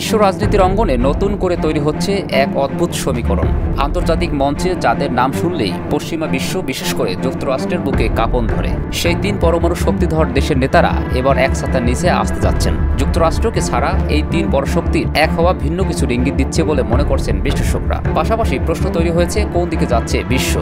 বিশ্ব রাজনীতির অঙ্গনে নতুন করে তৈরি হচ্ছে এক অদ্ভুত সমীকরণ। আন্তর্জাতিক মঞ্চে যাদের নাম শুনলেই পশ্চিমা বিশ্ব, বিশেষ করে যুক্তরাষ্ট্রের বুকে কাঁপন ধরে, সেই 3 পরমাণু শক্তিধর দেশের নেতারা এবার এক ছাতার নিচে আসতে যাচ্ছেন। যুক্তরাষ্ট্রকে ছাড়া এই 3 পরশক্তির এক হওয়া ভিন্ন কিছু ইঙ্গিত দিচ্ছে বলে মনে করছেন বিশ্লেষকরা। পাশাপাশি প্রশ্ন তৈরি হয়েছে, কোন দিকে যাচ্ছে বিশ্ব?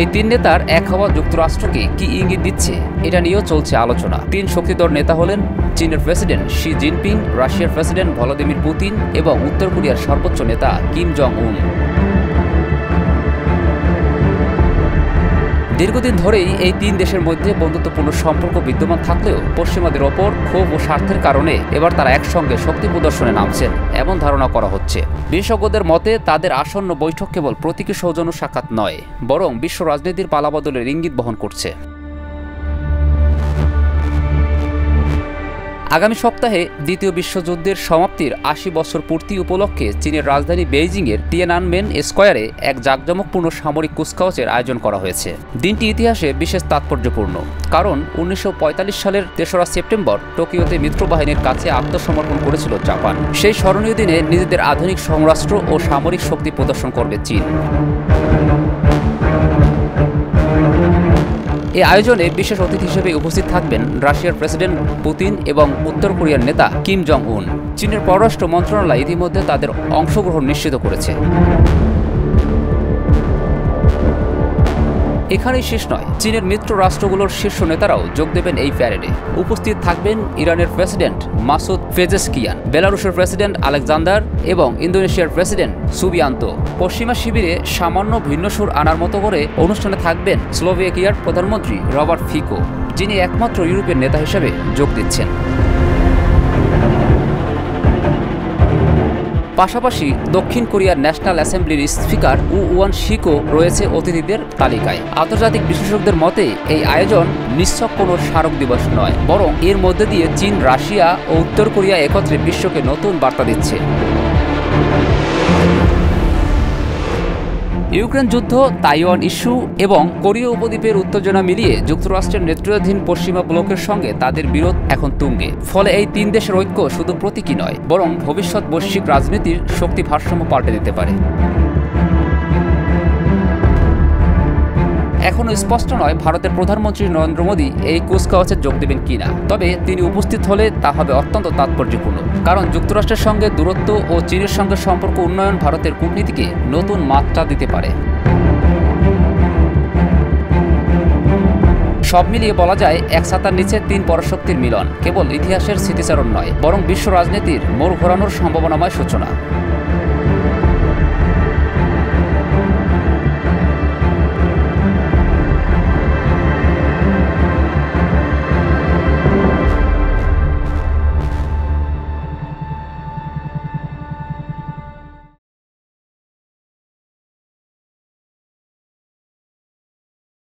এই 3 নেতার এক হওয়া যুক্তরাষ্ট্রকে কি ইঙ্গিত দিচ্ছে, এটা নিয়েও চলছে আলোচনা। 3 শক্তিধর নেতা হলেন চীনের প্রেসিডেন্ট শি জিনপিং, রাশিয়ার প্রেসিডেন্ট ভলোদিমির পুতিন এবং উত্তর কোরিয়ার সর্বোচ্চ নেতা কিম জং উন। দীর্ঘদিন ধরেই এই 3 দেশের মধ্যে বন্ধুত্বপূর্ণ সম্পর্ক বিদ্যমান থাকলেও পশ্চিমাদের ওপর ক্ষোভ ও স্বার্থের কারণে এবার তারা একসঙ্গে শক্তি প্রদর্শনে নামছেন এমন ধারণা করা হচ্ছে। বিশেষজ্ঞদের মতে তাদের আসন্ন বৈঠক কেবল প্রতীকী সৌজন্য সাক্ষাৎ নয়, বরং বিশ্ব রাজনীতির পালাবদলের ইঙ্গিত বহন করছে। আগামী সপ্তাহে দ্বিতীয় বিশ্বযুদ্ধের সমাপ্তির ৮০ বছর পূর্তি উপলক্ষে চীনের রাজধানী বেইজিংয়ের টিয়ানানমেন স্কয়ারে এক জাঁকজমকপূর্ণ সামরিক কুচকাওয়াজের আয়োজন করা হয়েছে। দিনটি ইতিহাসে বিশেষ তাৎপর্যপূর্ণ, কারণ ১৯৪৫ সালের ৩রা সেপ্টেম্বর টোকিওতে মিত্রবাহিনীর কাছে আত্মসমর্পণ করেছিল জাপান। সেই স্মরণীয় দিনে নিজেদের আধুনিক সমরাস্ত্র ও সামরিক শক্তি প্রদর্শন করবে চীন। এই আয়োজনে বিশেষ অতিথি হিসেবে উপস্থিত থাকবেন রাশিয়ার প্রেসিডেন্ট পুতিন এবং উত্তর কোরিয়ার নেতা কিম জং উন। চীনের পররাষ্ট্র মন্ত্রণালয় ইতিমধ্যে তাদের অংশগ্রহণ নিশ্চিত করেছে। এখানেই শেষ নয়, চীনের মিত্র রাষ্ট্রগুলোর শীর্ষ নেতারাও যোগ দেবেন এই প্যারেডে। উপস্থিত থাকবেন ইরানের প্রেসিডেন্ট মাসুদ পেজেশকিয়ান, বেলারুশের প্রেসিডেন্ট আলেকজান্ডার এবং ইন্দোনেশিয়ার প্রেসিডেন্ট সুবিয়ান্তো। পশ্চিমা শিবিরে সামান্য ভিন্ন সুর আনার মতো করে অনুষ্ঠানে থাকবেন স্লোভাকিয়ার প্রধানমন্ত্রী রবার্ট ফিকো, যিনি একমাত্র ইউরোপের নেতা হিসেবে যোগ দিচ্ছেন। পাশাপাশি দক্ষিণ কোরিয়ার ন্যাশনাল অ্যাসেম্বলির স্পিকার উ ওয়ান শিকো রয়েছে অতিথিদের তালিকায়। আন্তর্জাতিক বিশ্লেষকদের মতে এই আয়োজন নিছক কোনো স্মারক দিবস নয়, বরং এর মধ্যে দিয়ে চীন, রাশিয়া ও উত্তর কোরিয়া একত্রে বিশ্বকে নতুন বার্তা দিচ্ছে। ইউক্রেন যুদ্ধ, তাইওয়ান ইস্যু এবং কোরীয় উপদ্বীপের উত্তেজনা মিলিয়ে যুক্তরাষ্ট্রের নেতৃত্বাধীন পশ্চিমা ব্লকের সঙ্গে তাদের বিরোধ এখন তুঙ্গে। ফলে এই 3 দেশের ঐক্য শুধু প্রতীকী নয়, বরং ভবিষ্যৎ বৈশ্বিক রাজনীতির শক্তি ভারসাম্য পাল্টে দিতে পারে। এখনও স্পষ্ট নয় ভারতের প্রধানমন্ত্রী নরেন্দ্র মোদী এই কুচকাওয়াজে যোগ দেবেন কিনা, তবে তিনি উপস্থিত হলে তা হবে অত্যন্ত তাৎপর্যপূর্ণ, কারণ যুক্তরাষ্ট্রের সঙ্গে দূরত্ব ও চীনের সঙ্গে সম্পর্ক উন্নয়ন ভারতের কূটনীতিকে নতুন মাত্রা দিতে পারে। সব মিলিয়ে বলা যায়, এক ছাতার নিচে 3 পরাশক্তির মিলন কেবল ইতিহাসের স্মৃতিচারণ নয়, বরং বিশ্ব রাজনীতির মোড় ঘোরানোর সম্ভাবনাময় সূচনা।